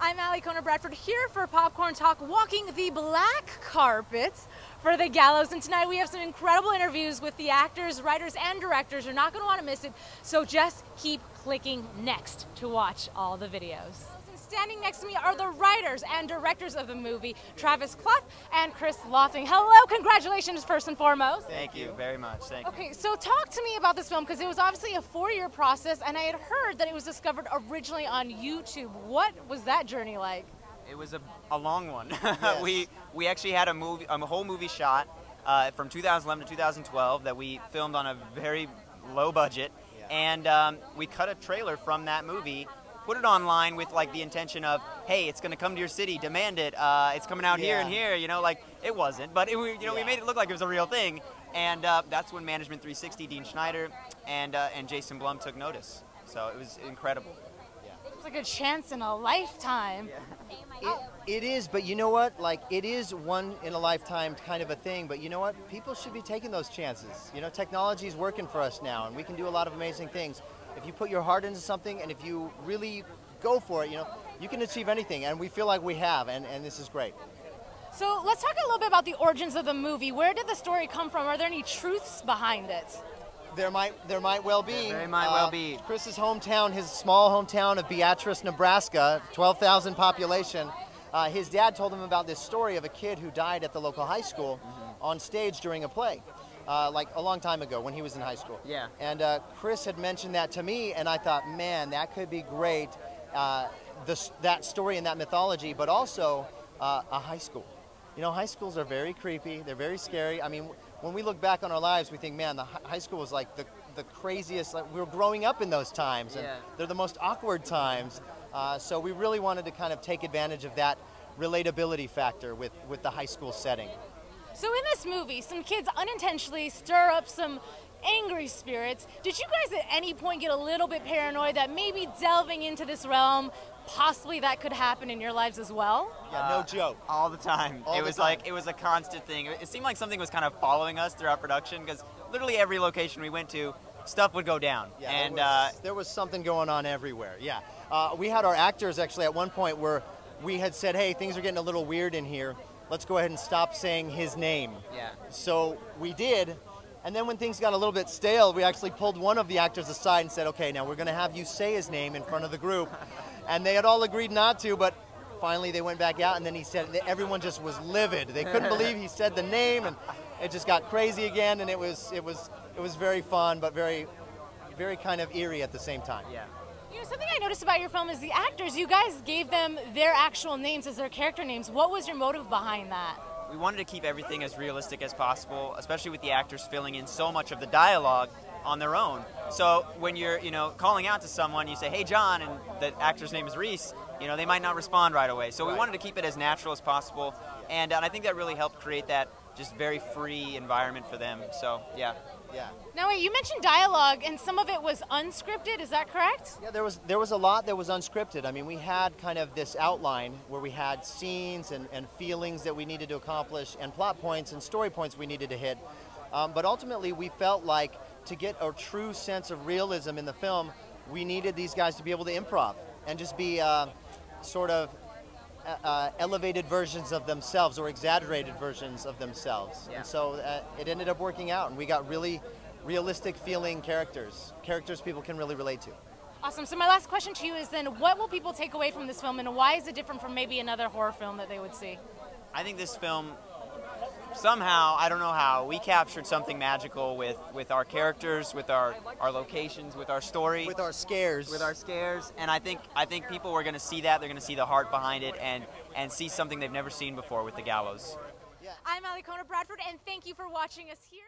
I'm Alikona Bradford here for Popcorn Talk, walking the black carpets for the Gallows. And tonight we have some incredible interviews with the actors, writers, and directors. You're not going to want to miss it, so just keep clicking next to watch all the videos. Standing next to me are the writers and directors of the movie, Travis Cluff and Chris Lofing. Hello, congratulations first and foremost. Thank you very much. Thank you. Okay, so talk to me about this film, because it was obviously a 4-year process, and I had heard that it was discovered originally on YouTube. What was that journey like? It was a long one. Yes. we actually had a whole movie shot from 2011 to 2012 that we filmed on a very low budget, and we cut a trailer from that movie, put it online with like the intention of, hey, it's going to come to your city, demand it, it's coming out here and here, you know, like it wasn't, but we made it look like it was a real thing, and that's when Management 360, Dean Schneider, and Jason Blum took notice. So it was incredible. It's like a chance in a lifetime. It is, but you know what? Like, it is one in a lifetime kind of a thing, but you know what? People should be taking those chances. You know, technology is working for us now, and we can do a lot of amazing things. If you put your heart into something, and if you really go for it, you know, you can achieve anything, and we feel like we have, and this is great. So let's talk a little bit about the origins of the movie. Where did the story come from? Are there any truths behind it? There might well be. There might well be. Chris's hometown, his small hometown of Beatrice, Nebraska, 12,000 population. His dad told him about this story of a kid who died at the local high school on stage during a play, like a long time ago when he was in high school. Yeah. And Chris had mentioned that to me, and I thought, man, that could be great, that story and that mythology, but also a high school. You know, high schools are very creepy. They're very scary. I mean, when we look back on our lives, we think, man, the high school was like the craziest. Like, we were growing up in those times, and they're the most awkward times. So we really wanted to kind of take advantage of that relatability factor with the high school setting. So in this movie, some kids unintentionally stir up some angry spirits. Did you guys at any point get a little bit paranoid that maybe delving into this realm, possibly that could happen in your lives as well? Yeah, no joke. All the time. All it the was time. like, it was a constant thing. It seemed like something was kind of following us throughout production, because literally every location we went to, stuff would go down. Yeah, and there was something going on everywhere. Yeah, we had our actors actually at one point where we had said, hey, things are getting a little weird in here. Let's go ahead and stop saying his name. Yeah. So we did, and then when things got a little bit stale, we actually pulled one of the actors aside and said, okay, now we're going to have you say his name in front of the group. And they had all agreed not to, but finally they went back out, and then he said, everyone just was livid. They couldn't believe he said the name, and it just got crazy again, and it was very fun, but very, very kind of eerie at the same time. Yeah. You know, something I noticed about your film is the actors, you guys gave them their actual names as their character names. What was your motive behind that? We wanted to keep everything as realistic as possible, especially with the actors filling in so much of the dialogue on their own. So when you're, calling out to someone, you say, hey, John, and the actor's name is Reese, they might not respond right away. So we wanted to keep it as natural as possible, and I think that really helped create that just very free environment for them. So, yeah. Yeah. Now, wait, you mentioned dialogue, and some of it was unscripted, is that correct? Yeah, there was a lot that was unscripted. I mean, we had kind of this outline where we had scenes and feelings that we needed to accomplish, and plot points and story points we needed to hit. But ultimately, we felt like to get a true sense of realism in the film, we needed these guys to be able to improv and just be sort of elevated versions of themselves or exaggerated versions of themselves. Yeah. And so it ended up working out, and we got really realistic feeling characters people can really relate to. Awesome. So my last question to you is then, what will people take away from this film, and why is it different from maybe another horror film that they would see? I think this film, somehow, I don't know how, we captured something magical with our characters, with our locations, with our story. With our scares. With our scares. And I think people were going to see that. They're going to see the heart behind it and see something they've never seen before with the Gallows. Yeah. I'm Alikona Bradford, and thank you for watching us here.